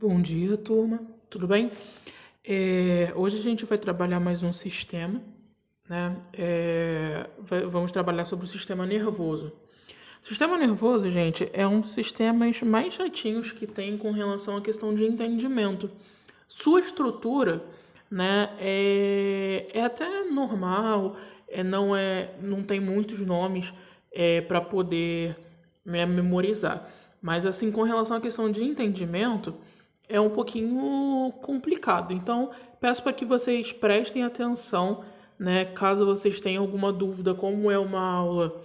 Bom dia, turma. Tudo bem? Hoje a gente vai trabalhar mais um sistema, né? Vamos trabalhar sobre o sistema nervoso. O sistema nervoso, gente, é um dos sistemas mais chatinhos que tem com relação à questão de entendimento. Sua estrutura, né, é até normal, não tem muitos nomes para poder, né, memorizar. Mas assim, com relação à questão de entendimento, é um pouquinho complicado. Então, peço para que vocês prestem atenção, né? Caso vocês tenham alguma dúvida, como é uma aula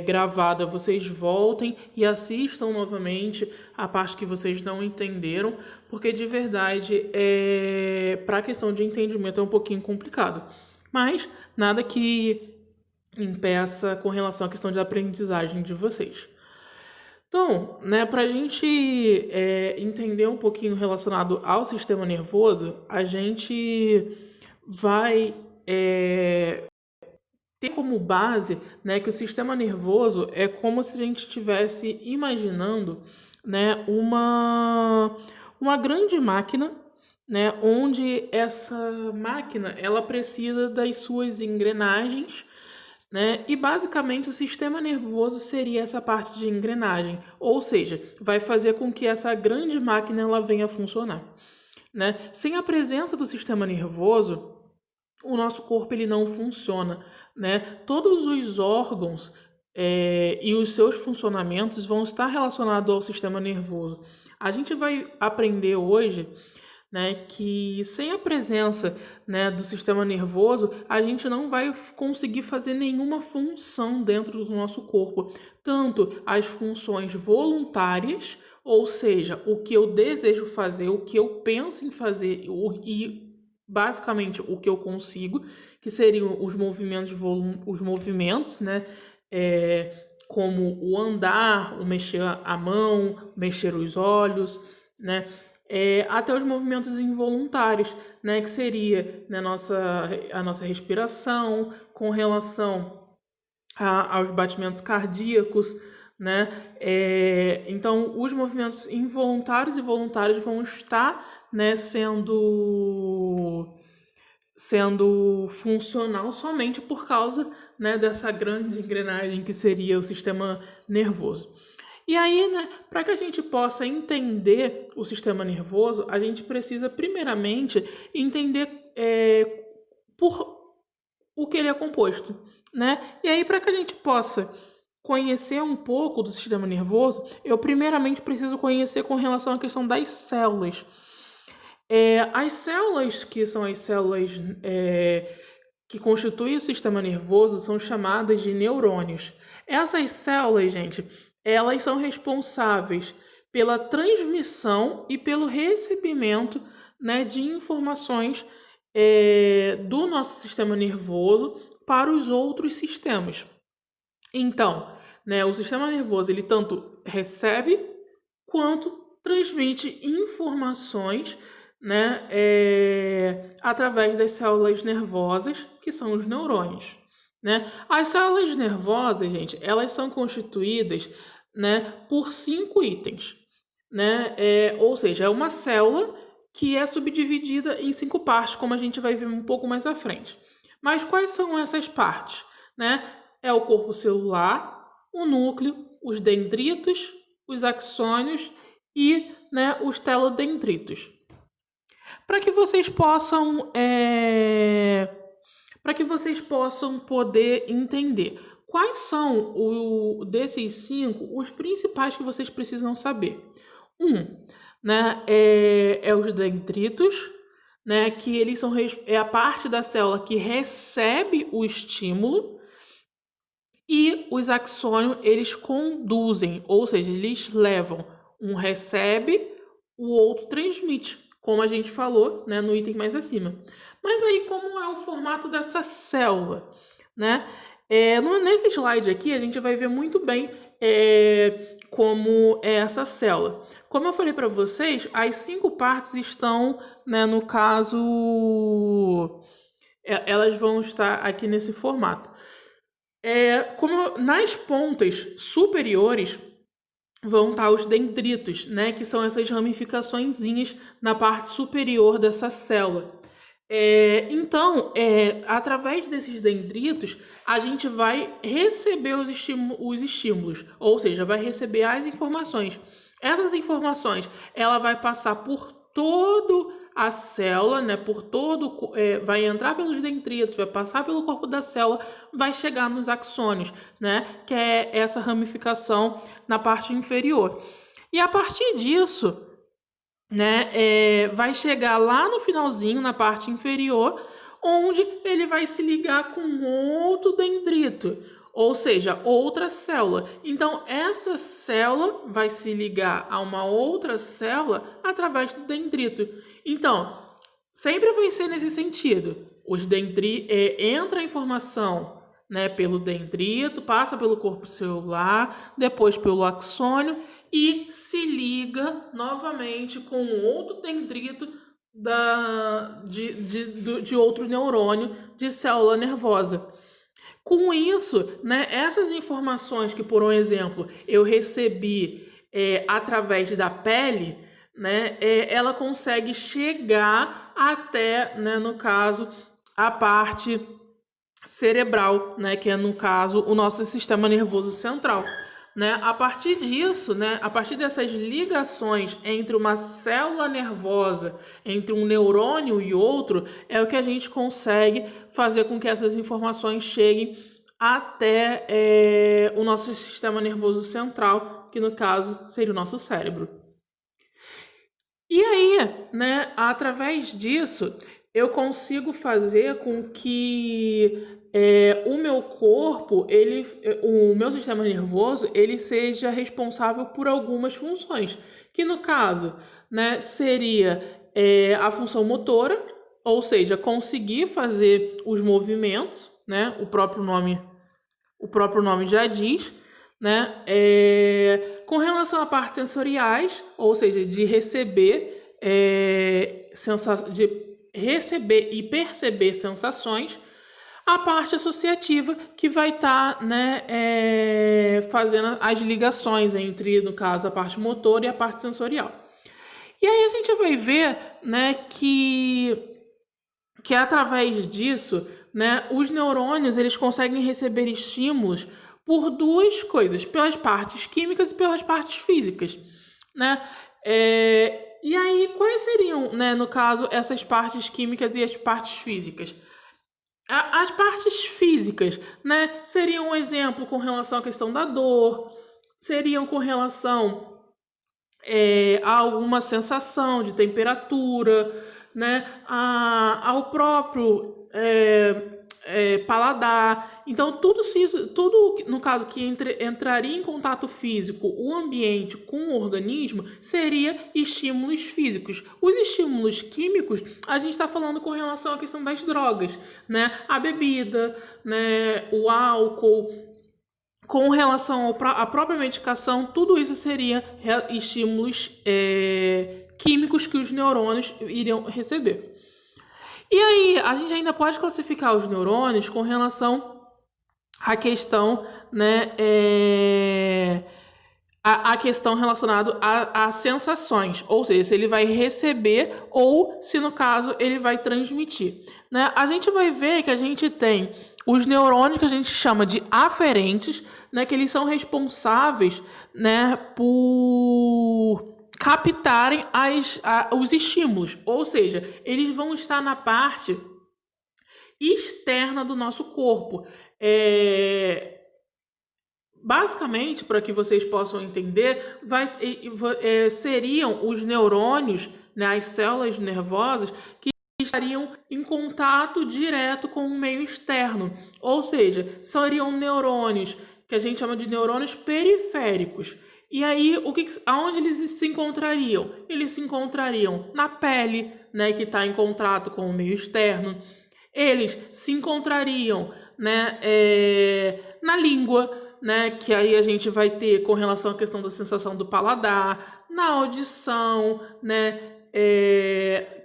gravada, vocês voltem e assistam novamente a parte que vocês não entenderam, porque de verdade, para a questão de entendimento é um pouquinho complicado. Mas nada que impeça com relação à questão de aprendizagem de vocês. Então, né, para a gente entender um pouquinho relacionado ao sistema nervoso, a gente vai ter como base, né, que o sistema nervoso é como se a gente estivesse imaginando, né, uma grande máquina, né, onde essa máquina ela precisa das suas engrenagens, né? E basicamente o sistema nervoso seria essa parte de engrenagem, ou seja, vai fazer com que essa grande máquina ela venha a funcionar, né? Sem a presença do sistema nervoso, o nosso corpo ele não funciona, né? Todos os órgãos e os seus funcionamentos vão estar relacionados ao sistema nervoso. A gente vai aprender hoje, né, que sem a presença, né, do sistema nervoso, a gente não vai conseguir fazer nenhuma função dentro do nosso corpo. Tanto as funções voluntárias, ou seja, o que eu desejo fazer, o que eu penso em fazer e basicamente o que eu consigo, que seriam os movimentos, né, como o andar, o mexer a mão, mexer os olhos, né, até os movimentos involuntários, né, que seria, né, a nossa respiração com relação aos batimentos cardíacos, né? Então, os movimentos involuntários e voluntários vão estar, né, sendo funcional somente por causa, né, dessa grande engrenagem que seria o sistema nervoso. E aí, né, para que a gente possa entender o sistema nervoso, a gente precisa primeiramente entender por o que ele é composto, né? E aí, para que a gente possa conhecer um pouco do sistema nervoso, eu primeiramente preciso conhecer com relação à questão das células. As células, que são as células que constituem o sistema nervoso, são chamadas de neurônios. Essas células, gente, elas são responsáveis pela transmissão e pelo recebimento, né, de informações do nosso sistema nervoso para os outros sistemas. Então, né, o sistema nervoso ele tanto recebe quanto transmite informações, né, através das células nervosas, que são os neurônios. Né? As células nervosas, gente, elas são constituídas, né, por 5 itens. Né? Ou seja, é uma célula que é subdividida em 5 partes, como a gente vai ver um pouco mais à frente. Mas quais são essas partes? Né? É o corpo celular, o núcleo, os dendritos, os axônios e, né, os telodendritos. Para que vocês possam poder entender quais são desses 5 os principais que vocês precisam saber. Né, os dendritos, né, que eles são a parte da célula que recebe o estímulo, e os axônios eles conduzem, ou seja, eles levam. Um recebe, o outro transmite, como a gente falou, né, no item mais acima. Mas aí, como é o formato dessa célula? Né? Nesse slide aqui, a gente vai ver muito bem como é essa célula. Como eu falei para vocês, as 5 partes estão, né, no caso, elas vão estar aqui nesse formato. Como nas pontas superiores, vão estar os dendritos, né, que são essas ramificaçõezinhas na parte superior dessa célula. Então, através desses dendritos, a gente vai receber os estímulos, ou seja, vai receber as informações. Essas informações, ela vai passar por todo a célula, né, vai entrar pelos dendritos, vai passar pelo corpo da célula, vai chegar nos axônios, né, que é essa ramificação na parte inferior. E a partir disso, né, vai chegar lá no finalzinho, na parte inferior, onde ele vai se ligar com outro dendrito, ou seja, outra célula. Então, essa célula vai se ligar a uma outra célula através do dendrito. Então, sempre vai ser nesse sentido. Entra a informação, né, pelo dendrito, passa pelo corpo celular, depois pelo axônio e se liga novamente com outro dendrito de outro neurônio de célula nervosa. Com isso, né, essas informações que, por um exemplo, eu recebi através da pele, né, ela consegue chegar até, né, no caso, a parte cerebral, né, que é, no caso, o nosso sistema nervoso central. Né? A partir disso, né, a partir dessas ligações entre uma célula nervosa, entre um neurônio e outro, é o que a gente consegue fazer com que essas informações cheguem até o nosso sistema nervoso central, que no caso seria o nosso cérebro. E aí, né, através disso, eu consigo fazer com que o meu corpo, o meu sistema nervoso, ele seja responsável por algumas funções, que no caso, né, seria a função motora, ou seja, conseguir fazer os movimentos, né, o próprio nome já diz, né, com relação a partes sensoriais, ou seja, de receber e perceber sensações, a parte associativa que vai estar, né, fazendo as ligações entre, no caso, a parte motora e a parte sensorial. E aí a gente vai ver, né, que através disso, né, os neurônios eles conseguem receber estímulos por duas coisas, pelas partes químicas e pelas partes físicas, né? E aí, quais seriam, né, no caso, essas partes químicas e as partes físicas? As partes físicas, né, seriam um exemplo com relação à questão da dor, seriam com relação a alguma sensação de temperatura, né, ao próprio paladar. Então, tudo no caso que entraria em contato físico o ambiente com o organismo seria estímulos físicos. Os estímulos químicos, a gente está falando com relação à questão das drogas, né? A bebida, né? O álcool. Com relação à própria medicação, tudo isso seria estímulos químicos que os neurônios iriam receber. E aí, a gente ainda pode classificar os neurônios com relação à questão, né, a questão relacionada a sensações, ou seja, se ele vai receber ou se, no caso, ele vai transmitir. Né? A gente vai ver que a gente tem os neurônios que a gente chama de aferentes, né, que eles são responsáveis, né, por captarem os estímulos, ou seja, eles vão estar na parte externa do nosso corpo. Basicamente, para que vocês possam entender, seriam os neurônios, né, as células nervosas, que estariam em contato direto com o meio externo, ou seja, seriam neurônios que a gente chama de neurônios periféricos. E aí, aonde eles se encontrariam? Eles se encontrariam na pele, né, que está em contato com o meio externo. Eles se encontrariam, né, na língua, né, que aí a gente vai ter com relação à questão da sensação do paladar, na audição, né,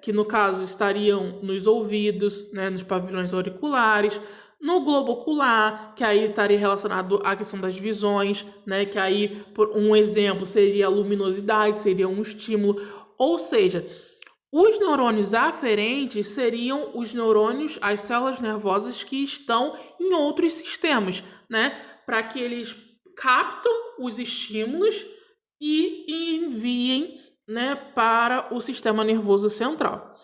que no caso estariam nos ouvidos, né, nos pavilhões auriculares, no globo ocular, que aí estaria relacionado à questão das visões, né? Que aí, por um exemplo, seria a luminosidade, seria um estímulo. Ou seja, os neurônios aferentes seriam os neurônios, as células nervosas que estão em outros sistemas, né? Para que eles captam os estímulos e enviem, né, para o sistema nervoso central,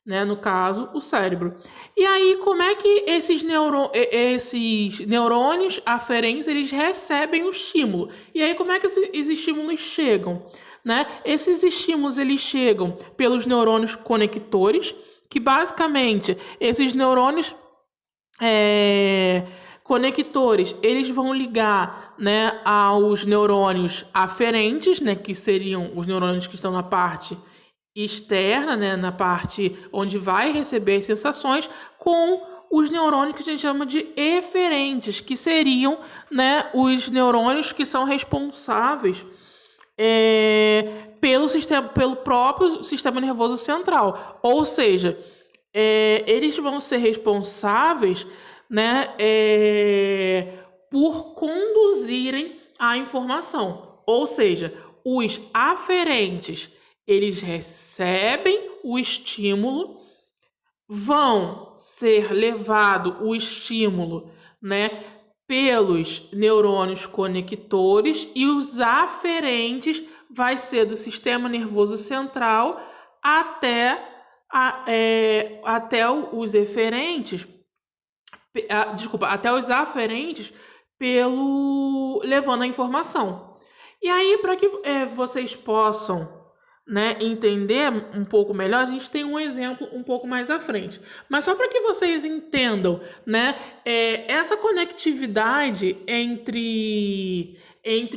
né, no caso, o cérebro. E aí, como é que esses neurônios aferentes, eles recebem o estímulo? E aí, como é que esses estímulos chegam? Né? Esses estímulos, eles chegam pelos neurônios conectores, que basicamente, esses neurônios conectores, eles vão ligar, né, aos neurônios aferentes, né, que seriam os neurônios que estão na parte externa, né, na parte onde vai receber as sensações, com os neurônios que a gente chama de eferentes, que seriam, né, os neurônios que são responsáveis pelo próprio sistema nervoso central. Ou seja, eles vão ser responsáveis, né, por conduzirem a informação. Ou seja, os aferentes, eles recebem o estímulo, vão ser levado o estímulo, né, pelos neurônios conectores, e os aferentes vai ser do sistema nervoso central até os eferentes, até os aferentes, levando a informação. E aí, para que vocês possam, né, entender um pouco melhor, a gente tem um exemplo um pouco mais à frente. Mas só para que vocês entendam, né, essa conectividade entre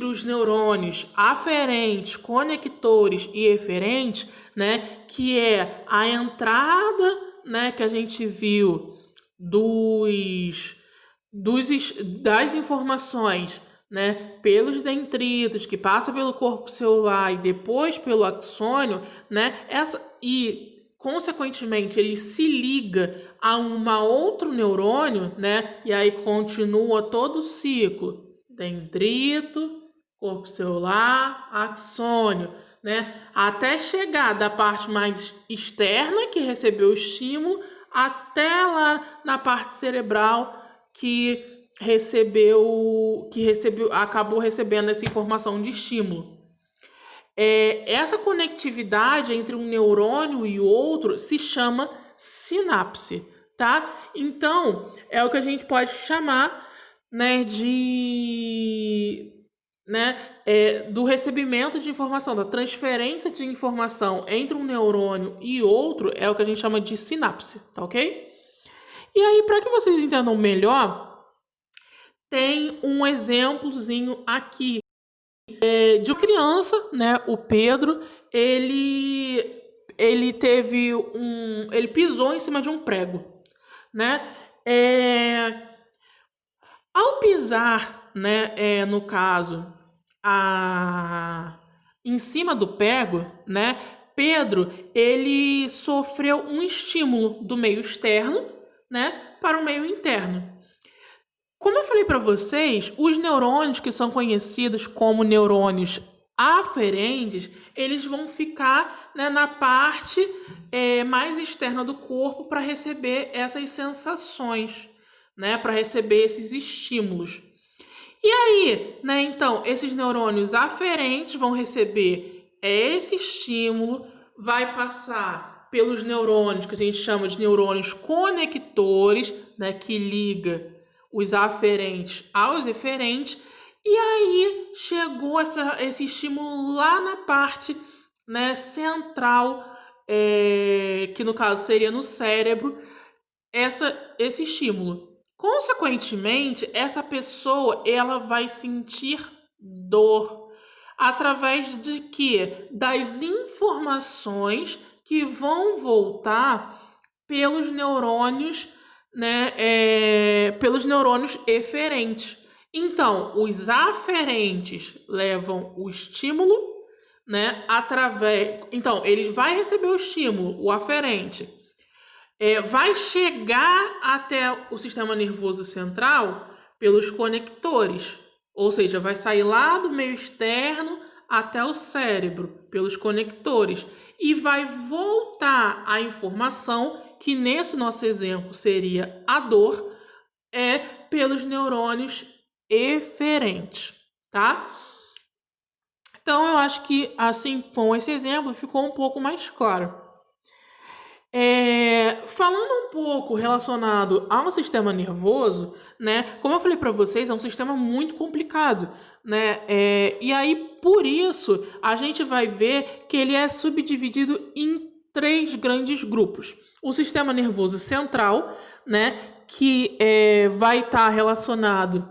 os neurônios aferentes, conectores e eferentes, né, que é a entrada, né, que a gente viu das informações, né, pelos dendritos, que passa pelo corpo celular e depois pelo axônio, né, consequentemente ele se liga a um outro neurônio, né, e aí continua todo o ciclo: dendrito, corpo celular, axônio, né, até chegar da parte mais externa, que recebeu o estímulo, até lá na parte cerebral acabou recebendo essa informação de estímulo. Essa conectividade entre um neurônio e outro se chama sinapse, tá? Então, é o que a gente pode chamar, né, do recebimento de informação, da transferência de informação entre um neurônio e outro, é o que a gente chama de sinapse, tá ok? E aí, para que vocês entendam melhor, tem um exemplozinho aqui de uma criança, né? O Pedro, ele pisou em cima de um prego, né? Ao pisar, né? No caso, em cima do prego, né? Pedro, ele sofreu um estímulo do meio externo, né, para o meio interno. Como eu falei para vocês, os neurônios que são conhecidos como neurônios aferentes, eles vão ficar, né, na parte mais externa do corpo para receber essas sensações, né, para receber esses estímulos. E aí, né, então, esses neurônios aferentes vão receber esse estímulo, vai passar pelos neurônios que a gente chama de neurônios conectores, né, que liga os aferentes aos eferentes, e aí chegou esse estímulo lá na parte, né, central, que no caso seria no cérebro, esse estímulo. Consequentemente, essa pessoa ela vai sentir dor através de quê? Das informações que vão voltar pelos neurônios, né, pelos neurônios eferentes. Então, os aferentes levam o estímulo, né, então ele vai receber o estímulo, o aferente. vai chegar até o sistema nervoso central pelos conectores, ou seja, vai sair lá do meio externo até o cérebro pelos conectores e vai voltar a informação, que nesse nosso exemplo seria a dor, pelos neurônios eferentes, tá? Então, eu acho que, assim, com esse exemplo, ficou um pouco mais claro. Falando um pouco relacionado ao sistema nervoso, né? Como eu falei para vocês, é um sistema muito complicado, né? E aí, por isso, a gente vai ver que ele é subdividido em 3 grandes grupos. O sistema nervoso central, né? Que vai estar relacionado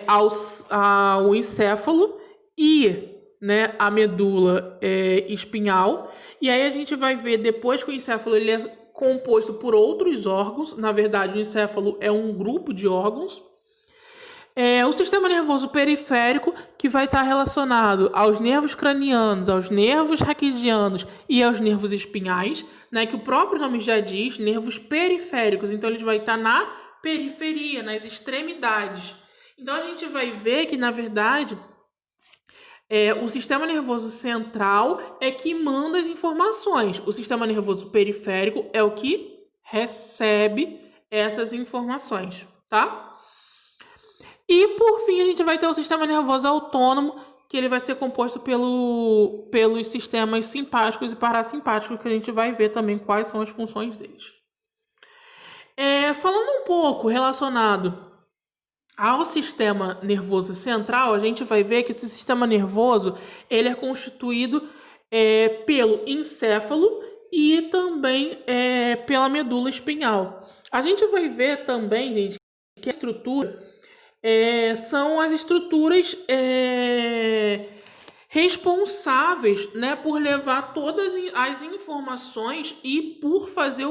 ao encéfalo e, né, a medula espinhal. E aí a gente vai ver depois que o encéfalo ele é composto por outros órgãos. Na verdade, o encéfalo é um grupo de órgãos. O sistema nervoso periférico, que vai estar relacionado aos nervos cranianos, aos nervos raquidianos e aos nervos espinhais, né, que o próprio nome já diz, nervos periféricos. Então, eles vão estar na periferia, nas extremidades. Então, a gente vai ver que, na verdade, o sistema nervoso central é que manda as informações. O sistema nervoso periférico é o que recebe essas informações, tá? E, por fim, a gente vai ter o sistema nervoso autônomo, que ele vai ser composto pelos sistemas simpáticos e parasimpáticos, que a gente vai ver também quais são as funções deles. Falando um pouco relacionado ao sistema nervoso central, a gente vai ver que esse sistema nervoso ele é constituído pelo encéfalo e também pela medula espinhal. A gente vai ver também, gente, que a estrutura são as estruturas responsáveis, né, por levar todas as informações e por fazer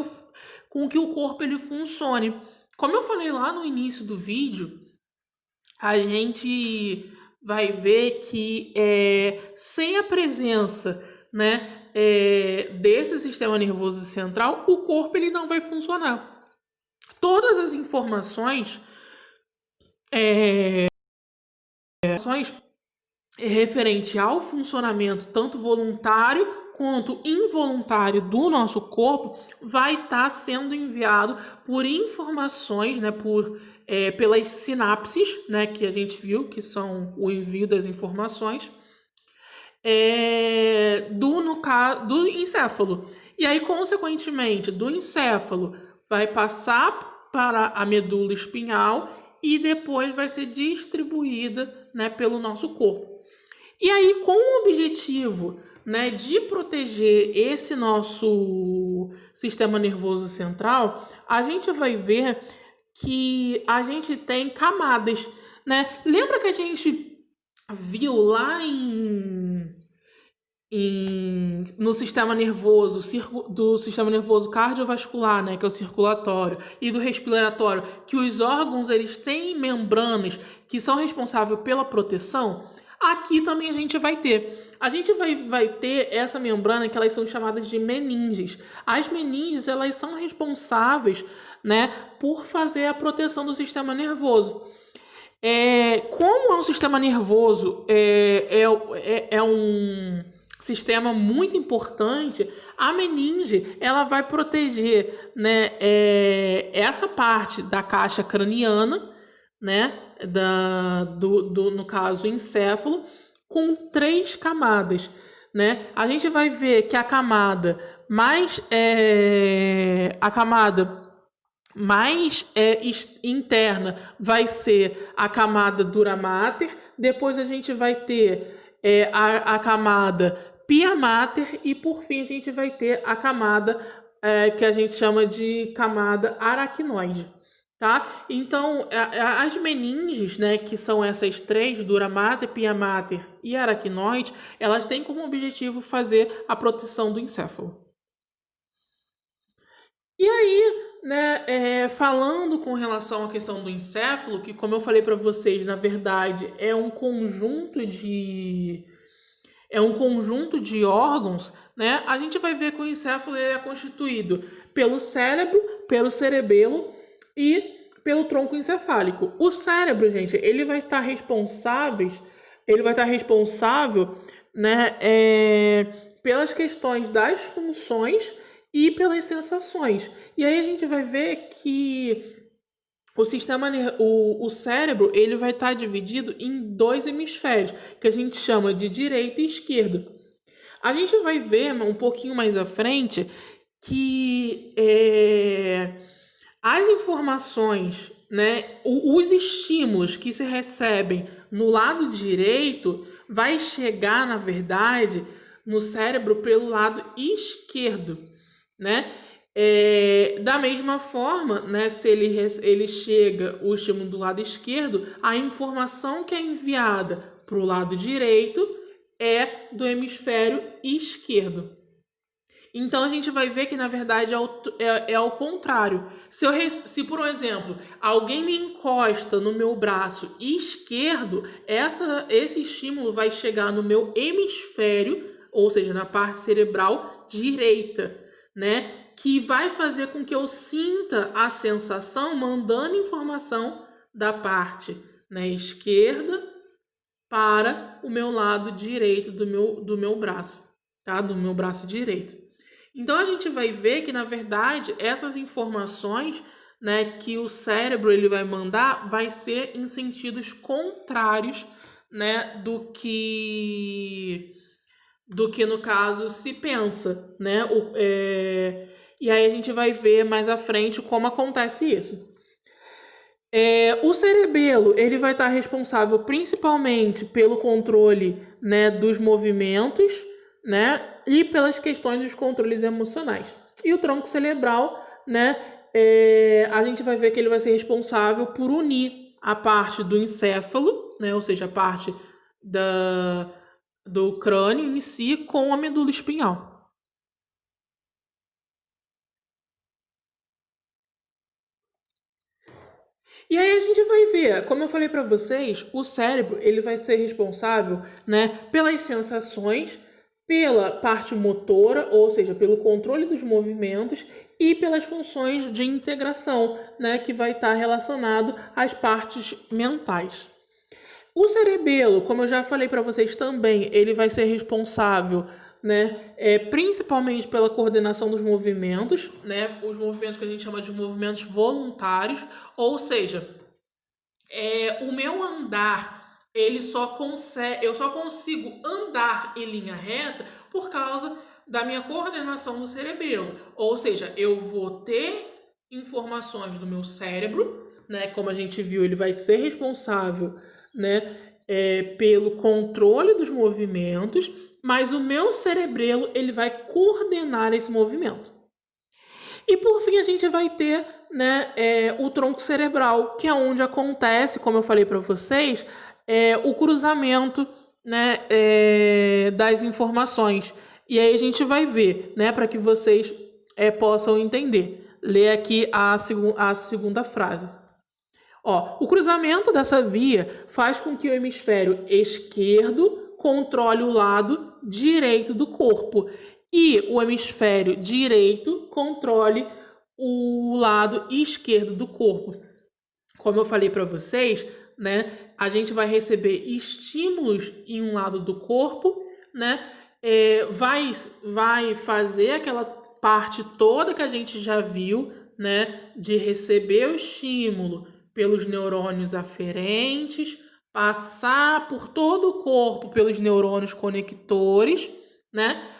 com que o corpo ele funcione. Como eu falei lá no início do vídeo, a gente vai ver que sem a presença, né, desse sistema nervoso central, o corpo ele não vai funcionar. Todas as informações referente ao funcionamento tanto voluntário quanto involuntário do nosso corpo vai estar sendo enviado por informações, né, pelas sinapses, né, que a gente viu que são o envio das informações do encéfalo. E aí, consequentemente, do encéfalo vai passar para a medula espinhal e depois vai ser distribuída, né, pelo nosso corpo. E aí, com o objetivo, né, de proteger esse nosso sistema nervoso central, a gente vai ver que a gente tem camadas, né? Lembra que a gente viu lá no sistema nervoso, do sistema nervoso cardiovascular, né, que é o circulatório, e do respiratório, que os órgãos eles têm membranas que são responsáveis pela proteção? Aqui também a gente vai ter. A gente vai ter essa membrana que elas são chamadas de meninges. As meninges elas são responsáveis, né, por fazer a proteção do sistema nervoso. Como é um sistema nervoso, é um sistema muito importante, a meninge ela vai proteger, né, essa parte da caixa craniana, né, no caso encéfalo, com 3 camadas, né? A gente vai ver que a camada mais interna vai ser a camada dura mater, depois a gente vai ter a camada pia mater e por fim a gente vai ter a camada que a gente chama de camada aracnoide, tá? Então as meninges, né, que são essas 3, dura mater, pia mater e aracnoide, elas têm como objetivo fazer a proteção do encéfalo. E aí, né, falando com relação à questão do encéfalo, que como eu falei para vocês, na verdade é um conjunto de é um conjunto de órgãos, né? A gente vai ver que o encéfalo é constituído pelo cérebro, pelo cerebelo e pelo tronco encefálico. O cérebro, gente, ele vai estar responsável, né, pelas questões das funções e pelas sensações. E aí a gente vai ver que o cérebro, ele vai estar dividido em dois hemisférios, que a gente chama de direito e esquerdo. A gente vai ver um pouquinho mais à frente que as informações, né, os estímulos que se recebem no lado direito vai chegar, na verdade, no cérebro pelo lado esquerdo, né? Da mesma forma, né, se ele chega o estímulo do lado esquerdo, a informação que é enviada para o lado direito é do hemisfério esquerdo. Então a gente vai ver que na verdade é ao contrário. Se, por exemplo, alguém me encosta no meu braço esquerdo, esse estímulo vai chegar no meu hemisfério, ou seja, na parte cerebral direita, né? Que vai fazer com que eu sinta a sensação mandando informação da parte, né, esquerda para o meu lado direito do meu braço, tá? Do meu braço direito. Então a gente vai ver que na verdade essas informações, né, que o cérebro ele vai mandar vai ser em sentidos contrários, né, do que no caso se pensa, né? E aí a gente vai ver mais à frente como acontece isso. O cerebelo ele vai estar responsável principalmente pelo controle, né, dos movimentos, né, e pelas questões dos controles emocionais. E o tronco cerebral, né, a gente vai ver que ele vai ser responsável por unir a parte do encéfalo, né, ou seja, a parte do crânio em si com a medula espinhal. E aí a gente vai ver, como eu falei para vocês, o cérebro ele vai ser responsável, né, pelas sensações, pela parte motora, ou seja, pelo controle dos movimentos e pelas funções de integração, né, que vai estar relacionado às partes mentais. O cerebelo, como eu já falei para vocês também, ele vai ser responsável, né, principalmente pela coordenação dos movimentos, né, os movimentos que a gente chama de movimentos voluntários, ou seja, o meu andar, eu só consigo andar em linha reta por causa da minha coordenação no cerebelo, ou seja, eu vou ter informações do meu cérebro, né, como a gente viu, ele vai ser responsável, né, pelo controle dos movimentos, mas o meu cerebelo ele vai coordenar esse movimento. E por fim a gente vai ter, né, o tronco cerebral, que é onde acontece, como eu falei para vocês, o cruzamento, né, das informações. E aí a gente vai ver, né, para que vocês possam entender. Lê aqui a segunda frase. O cruzamento dessa via faz com que o hemisfério esquerdo controle o lado direito do corpo e o hemisfério direito controle o lado esquerdo do corpo. Como eu falei para vocês, né, a gente vai receber estímulos em um lado do corpo, né, vai fazer aquela parte toda que a gente já viu, né, de receber o estímulo pelos neurônios aferentes, passar por todo o corpo pelos neurônios conectores, né?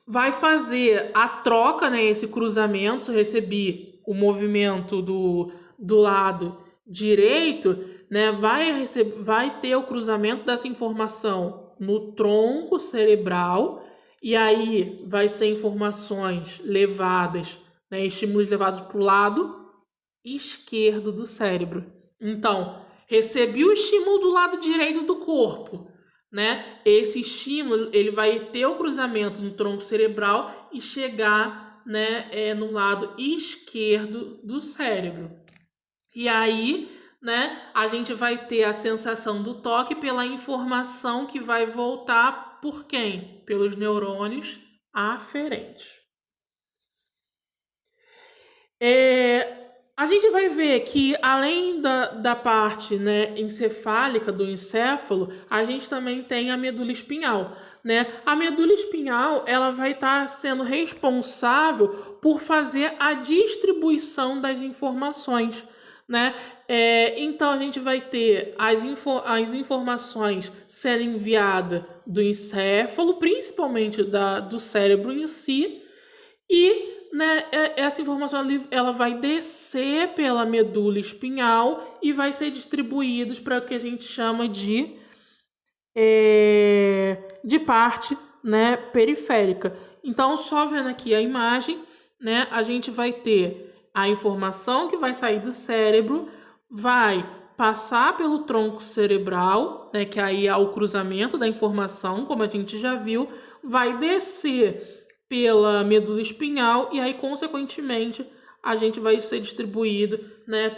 Vai fazer a troca, né? Esse cruzamento, se eu recebi o movimento do lado direito, né? Vai ter o cruzamento dessa informação no tronco cerebral e aí vai ser informações levadas, né? Estímulos levados para o lado esquerdo do cérebro. Então, recebi o estímulo do lado direito do corpo, né? Esse estímulo ele vai ter o cruzamento no tronco cerebral e chegar, né, no lado esquerdo do cérebro. E aí, né, a gente vai ter a sensação do toque pela informação que vai voltar por quem? Pelos neurônios aferentes. A gente vai ver que, além da parte, né, encefálica do encéfalo, a gente também tem a medula espinhal, né? A medula espinhal, ela vai estar sendo responsável por fazer a distribuição das informações, né? Então, a gente vai ter as informações sendo enviadas do encéfalo, principalmente do cérebro em si, e, né, essa informação ela vai descer pela medula espinhal e vai ser distribuída para o que a gente chama de parte, né, periférica. Então, só vendo aqui a imagem, né, a gente vai ter a informação que vai sair do cérebro, vai passar pelo tronco cerebral, né, que aí é o cruzamento da informação, como a gente já viu, vai descer pela medula espinhal e aí, consequentemente, a gente vai ser distribuído, né,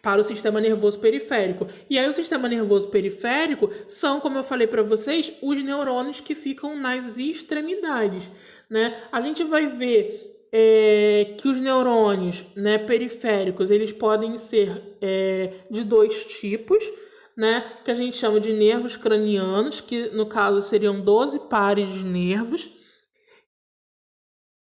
para o sistema nervoso periférico. E aí o sistema nervoso periférico são, como eu falei para vocês, os neurônios que ficam nas extremidades, né? A gente vai ver que os neurônios, né, periféricos, eles podem ser de dois tipos, né, que a gente chama de nervos cranianos, que no caso seriam 12 pares de nervos,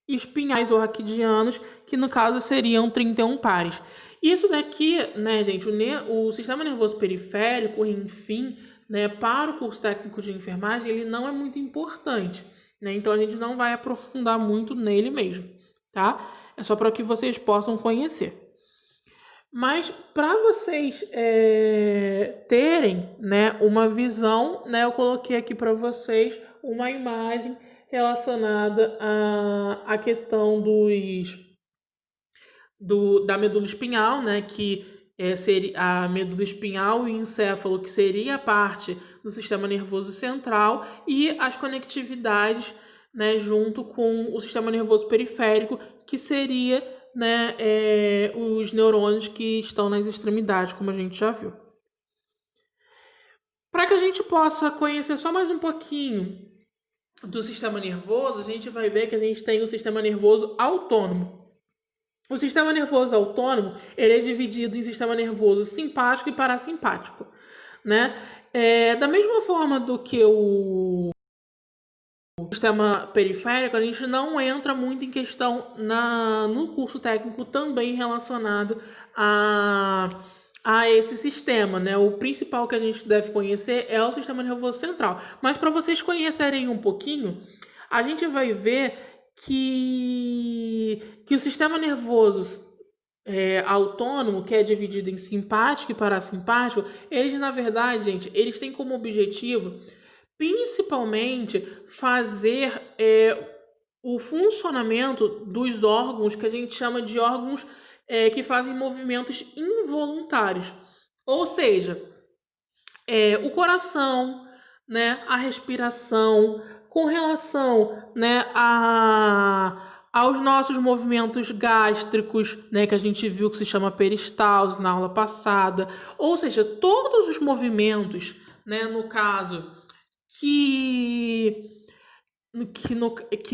espinhais ou raquidianos, que no caso seriam 31 pares. Isso daqui, né, gente, o sistema nervoso periférico, enfim, né, para o curso técnico de enfermagem, ele não é muito importante, né? Então a gente não vai aprofundar muito nele mesmo, tá? É só para que vocês possam conhecer. Mas para vocês terem, né, uma visão, né, eu coloquei aqui para vocês uma imagem relacionada à questão da medula espinhal, né, que seria a medula espinhal e o encéfalo, que seria a parte do sistema nervoso central, e as conectividades, né, junto com o sistema nervoso periférico, que seria, né, os neurônios que estão nas extremidades, como a gente já viu. Para que a gente possa conhecer só mais um pouquinho do sistema nervoso, a gente vai ver que a gente tem o sistema nervoso autônomo. O sistema nervoso autônomo, ele é dividido em sistema nervoso simpático e parasimpático, né? Da mesma forma do que o sistema periférico, a gente não entra muito em questão no curso técnico também relacionado a esse sistema, né? O principal que a gente deve conhecer é o sistema nervoso central. Mas para vocês conhecerem um pouquinho, a gente vai ver que o sistema nervoso autônomo, que é dividido em simpático e parasimpático, eles, na verdade, gente, eles têm como objetivo principalmente fazer o funcionamento dos órgãos que a gente chama de órgãos que fazem movimentos involuntários. Ou seja, o coração, né, a respiração, com relação, né, aos nossos movimentos gástricos, né, que a gente viu que se chama peristalse na aula passada. Ou seja, todos os movimentos, né, no caso, que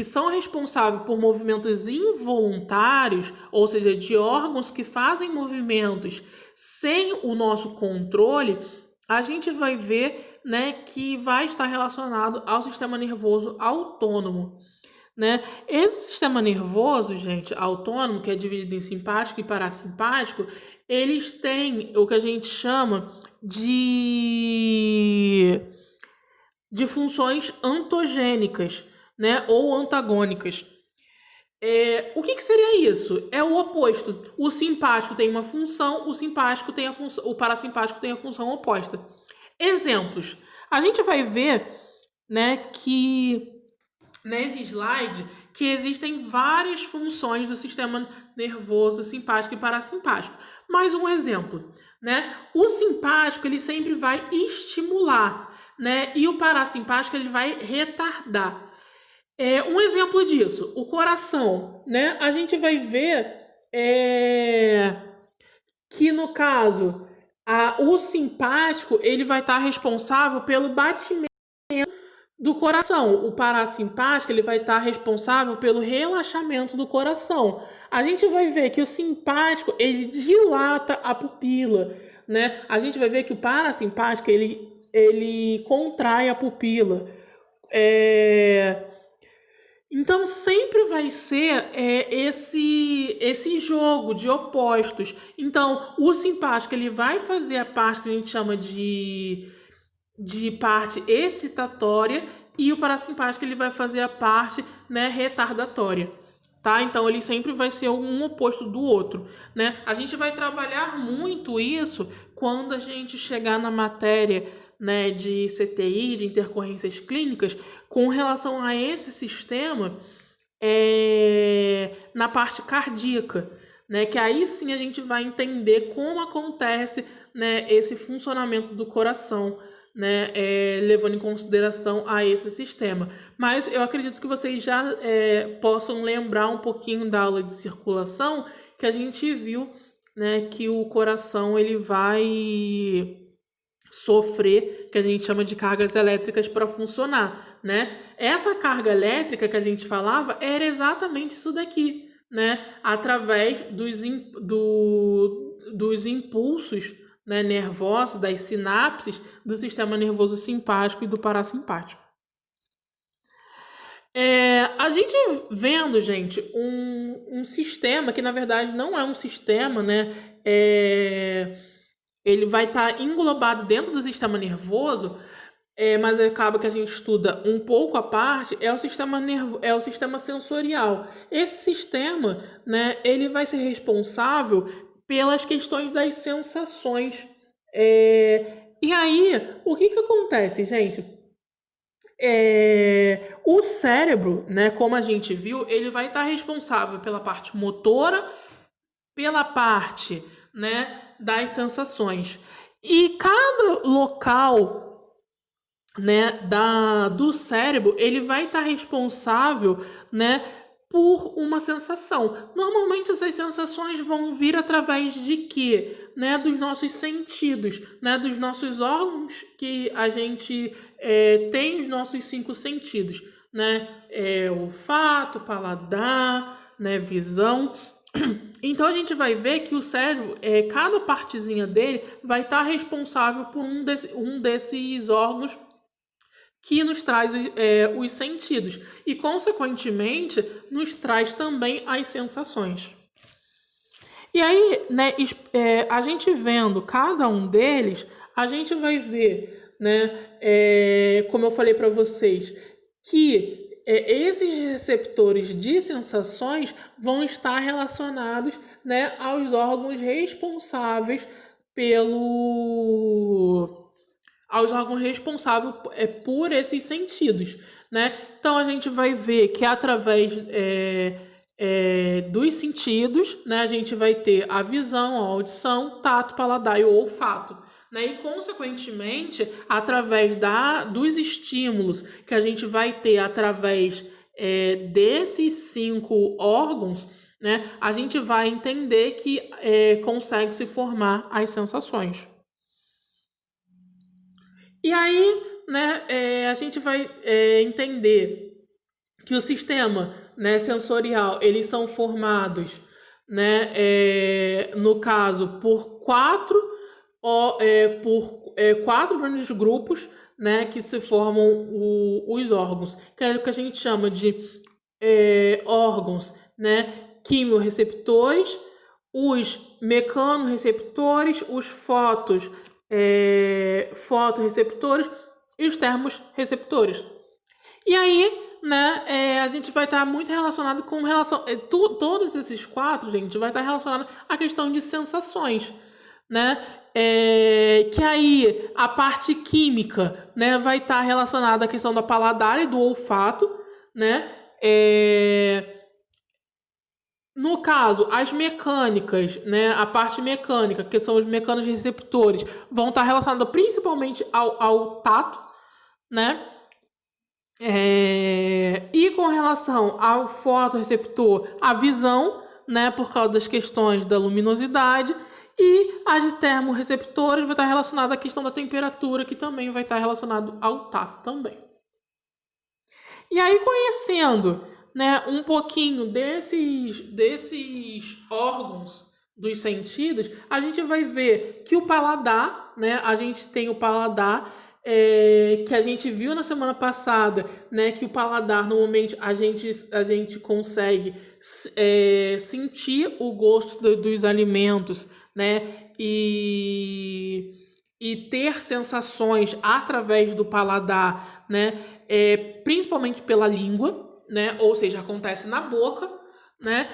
são responsáveis por movimentos involuntários, ou seja, de órgãos que fazem movimentos sem o nosso controle, a gente vai ver, né, que vai estar relacionado ao sistema nervoso autônomo, né? Esse sistema nervoso, gente, autônomo, que é dividido em simpático e parasimpático, eles têm o que a gente chama de funções antogênicas, né, ou antagônicas. O que seria isso? É o oposto. O simpático tem uma função, o parasimpático tem a função oposta. Exemplos. A gente vai ver, né, que nesse slide que existem várias funções do sistema nervoso simpático e parasimpático. Mais um exemplo, né? O simpático ele sempre vai estimular, né? E o parasimpático ele vai retardar. Um exemplo disso, o coração, né? A gente vai ver que no caso, o simpático ele vai estar responsável pelo batimento do coração. O parasimpático ele vai estar responsável pelo relaxamento do coração. A gente vai ver que o simpático ele dilata a pupila, né? A gente vai ver que o parasimpático ele contrai a pupila. Então sempre vai ser esse jogo de opostos. Então o simpático ele vai fazer a parte que a gente chama de parte excitatória e o parasimpático ele vai fazer a parte, né, retardatória, tá? Então ele sempre vai ser um oposto do outro, né? A gente vai trabalhar muito isso quando a gente chegar na matéria, né, de CTI, de intercorrências clínicas, com relação a esse sistema na parte cardíaca, né? Que aí sim a gente vai entender como acontece, né, esse funcionamento do coração, né, levando em consideração a esse sistema. Mas eu acredito que vocês já possam lembrar um pouquinho da aula de circulação, que a gente viu, né, que o coração ele vai sofrer, que a gente chama de cargas elétricas para funcionar, né? Essa carga elétrica que a gente falava era exatamente isso daqui, né? Através dos impulsos, né, nervosos, das sinapses do sistema nervoso simpático e do parasimpático. A gente vendo, gente, um sistema que na verdade não é um sistema, né? Ele vai estar englobado dentro do sistema nervoso, mas acaba que a gente estuda um pouco à parte, é o sistema sensorial. Esse sistema, né, ele vai ser responsável pelas questões das sensações. E aí, o que acontece, gente? O cérebro, né, como a gente viu, ele vai estar responsável pela parte motora, pela parte, né, das sensações. E cada local, né, do cérebro, ele vai estar responsável, né, por uma sensação. Normalmente essas sensações vão vir através de quê? Né, dos nossos sentidos, né, dos nossos órgãos que a gente tem os nossos 5 sentidos, né, olfato, paladar, né, visão. Então a gente vai ver que o cérebro, cada partezinha dele vai estar responsável por um desses órgãos que nos traz os sentidos e, consequentemente, nos traz também as sensações. E aí, né, a gente vendo cada um deles, a gente vai ver, né, como eu falei para vocês, que esses receptores de sensações vão estar relacionados, né, aos órgãos responsáveis por esses sentidos, né? Então a gente vai ver que através dos sentidos, né, a gente vai ter a visão, a audição, tato, paladar e o olfato. Né? E, consequentemente, através dos estímulos que a gente vai ter através desses 5 órgãos, né, a gente vai entender que consegue se formar as sensações. E aí, né, a gente vai entender que o sistema, né, sensorial, eles são formados, né, no caso, por quatro grandes grupos, né, que se formam os órgãos, que é o que a gente chama de órgãos, né, quimiorreceptores, os mecanorreceptores, os fotorreceptores e os termorreceptores. E aí, né, a gente vai estar muito relacionado com todos esses 4, gente, vai estar relacionado à questão de sensações, né? Que aí a parte química, né, vai estar relacionada à questão do paladar e do olfato, né? No caso, as mecânicas, né, a parte mecânica, que são os mecanorreceptores, vão estar relacionados principalmente ao tato, né? E com relação ao fotorreceptor, a visão, né, por causa das questões da luminosidade, E a de termorreceptores vai estar relacionada à questão da temperatura, que também vai estar relacionado ao tato também. E aí, conhecendo, né, um pouquinho desses órgãos dos sentidos, a gente vai ver que o paladar, né, a gente tem o paladar, que a gente viu na semana passada, né, que o paladar, normalmente, a gente consegue sentir o gosto dos alimentos, né, e ter sensações através do paladar, né, principalmente pela língua, né, ou seja, acontece na boca, né,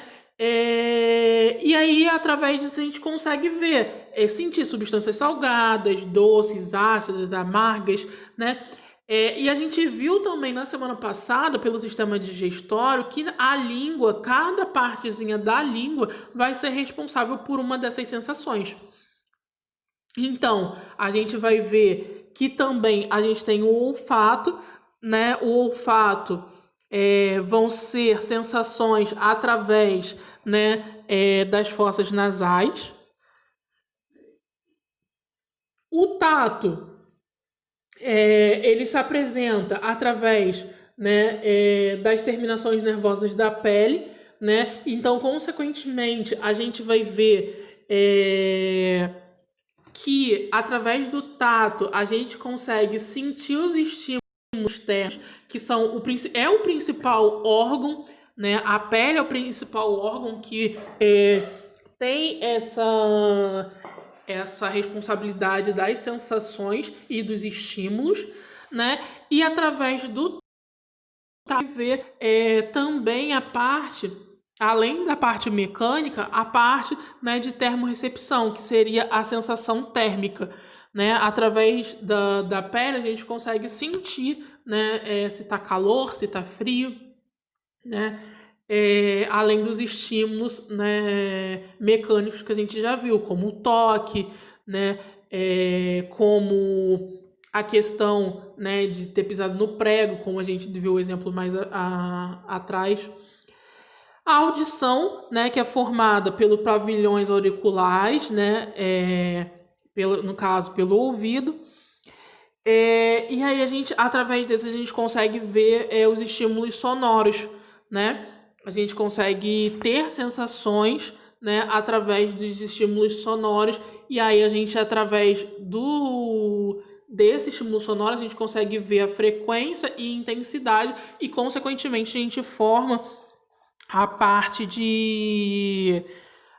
e aí, através disso, a gente consegue ver, sentir substâncias salgadas, doces, ácidas, amargas, né? E a gente viu também na semana passada, pelo sistema digestório, que a língua, cada partezinha da língua, vai ser responsável por uma dessas sensações. Então, a gente vai ver que também a gente tem o olfato, né? O olfato vão ser sensações através, né, das fossas nasais. O tato, ele se apresenta através, né, das terminações nervosas da pele, né? Então, consequentemente, a gente vai ver que através do tato a gente consegue sentir os estímulos externos, que são o principal órgão, né? A pele é o principal órgão que tem essa responsabilidade das sensações e dos estímulos, né? E através do tato ver também a parte, além da parte mecânica, a parte, né, de termorrecepção, que seria a sensação térmica, né? Através da pele a gente consegue sentir, né, se está calor, se está frio, né? Além dos estímulos, né, mecânicos que a gente já viu, como o toque, né? Como a questão, né, de ter pisado no prego, como a gente viu o exemplo mais atrás. A audição, né, que é formada pelos pavilhões auriculares, né, no caso, pelo ouvido. E aí através desse, a gente consegue ver os estímulos sonoros, né? A gente consegue ter sensações, né, através dos estímulos sonoros. E aí a gente, através desse estímulo sonoro, a gente consegue ver a frequência e intensidade e, consequentemente, a gente forma a parte de...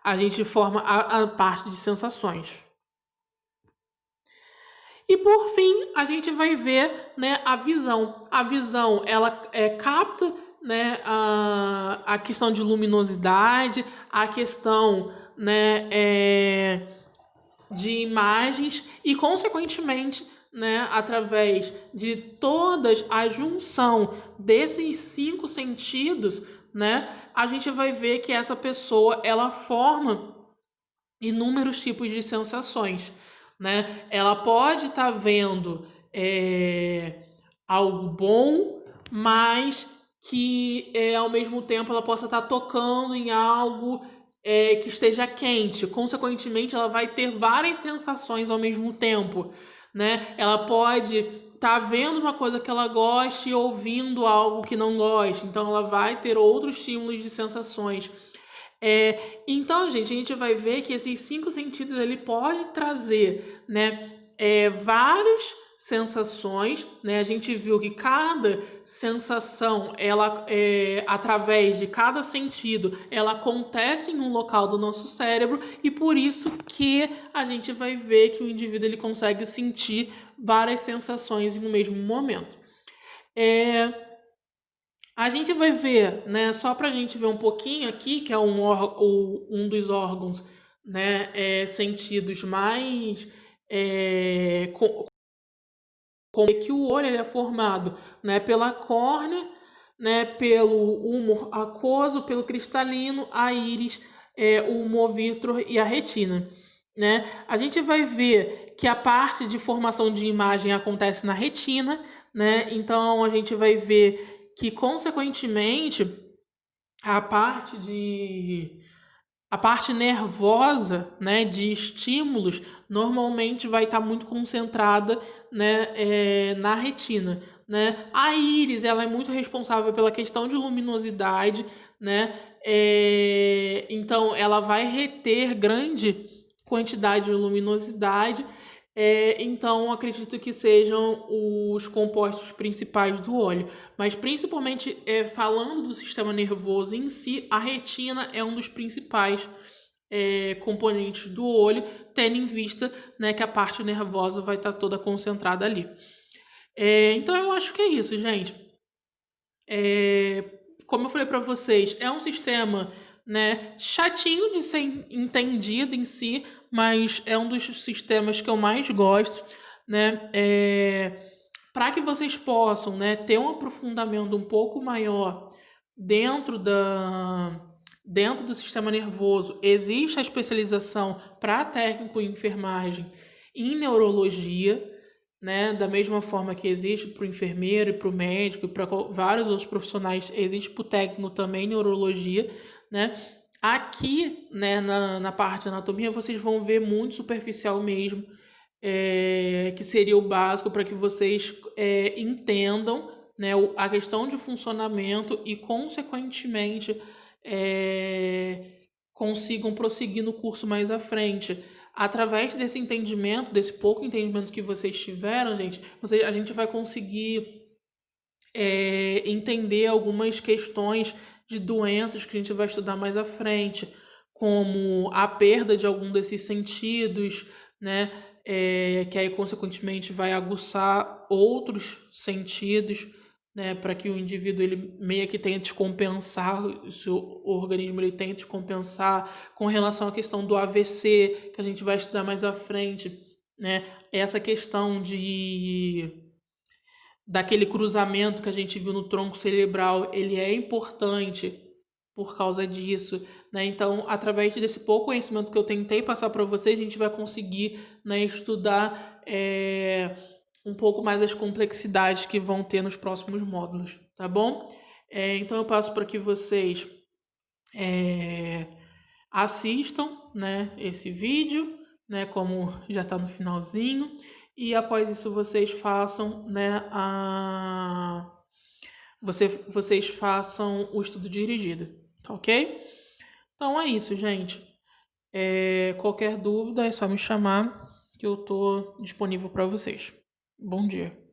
A gente forma a parte de sensações. E por fim, a gente vai ver, né, a visão. A visão, ela capta, né, a questão de luminosidade, a questão, né, de imagens e, consequentemente, né, através de todas a junção desses 5 sentidos, né, a gente vai ver que essa pessoa ela forma inúmeros tipos de sensações, né? Ela pode estar vendo algo bom, mas que ao mesmo tempo ela possa estar tocando em algo que esteja quente. Consequentemente, ela vai ter várias sensações ao mesmo tempo, né? Ela pode estar vendo uma coisa que ela goste e ouvindo algo que não goste. Então, ela vai ter outros estímulos de sensações. Então, gente, a gente vai ver que esses 5 sentidos ele pode trazer, né, várias sensações, né? A gente viu que cada sensação, ela, através de cada sentido, ela acontece em um local do nosso cérebro e por isso que a gente vai ver que o indivíduo ele consegue sentir várias sensações no mesmo momento. A gente vai ver, né, só para a gente ver um pouquinho aqui, que é um dos órgãos, né, sentidos mais que o olho ele é formado, né, pela córnea, né, pelo humor aquoso, pelo cristalino, a íris, o humor vítreo e a retina, né? A gente vai ver que a parte de formação de imagem acontece na retina, né? Então a gente vai ver que, consequentemente, a parte a parte nervosa, né, de estímulos, normalmente vai estar muito concentrada, né, na retina, né? A íris, ela é muito responsável pela questão de luminosidade, né? Então, ela vai reter grande quantidade de luminosidade. Então, acredito que sejam os compostos principais do óleo. Mas, principalmente, falando do sistema nervoso em si, a retina é um dos principais componentes do olho, tendo em vista, né, que a parte nervosa vai estar toda concentrada ali. Então, eu acho que é isso, gente. Como eu falei para vocês, é um sistema, né, chatinho de ser entendido em si, mas é um dos sistemas que eu mais gosto, né? Para que vocês possam, né, ter um aprofundamento um pouco maior dentro do sistema nervoso, existe a especialização para técnico em enfermagem em neurologia, né? Da mesma forma que existe para o enfermeiro e para o médico e para vários outros profissionais, existe para o técnico também em neurologia, né? Aqui, né, na parte de anatomia, vocês vão ver muito superficial mesmo, que seria o básico para que vocês entendam, né, a questão de funcionamento e, consequentemente, consigam prosseguir no curso mais à frente. Através desse entendimento, desse pouco entendimento que vocês tiveram, gente, a gente vai conseguir entender algumas questões de doenças que a gente vai estudar mais à frente, como a perda de algum desses sentidos, né? Que aí, consequentemente, vai aguçar outros sentidos, né? Para que o indivíduo ele meio que tente compensar, o seu organismo ele tente compensar com relação à questão do AVC, que a gente vai estudar mais à frente, né? Essa questão daquele cruzamento que a gente viu no tronco cerebral, ele é importante por causa disso, né? Então, através desse pouco conhecimento que eu tentei passar para vocês, a gente vai conseguir, né, estudar um pouco mais as complexidades que vão ter nos próximos módulos, tá bom? Então, eu passo para que vocês assistam, né, esse vídeo, né, como já está no finalzinho, e após isso vocês façam, né, vocês façam o estudo dirigido, tá ok? Então é isso, gente. Qualquer dúvida é só me chamar que eu estou disponível para vocês. Bom dia.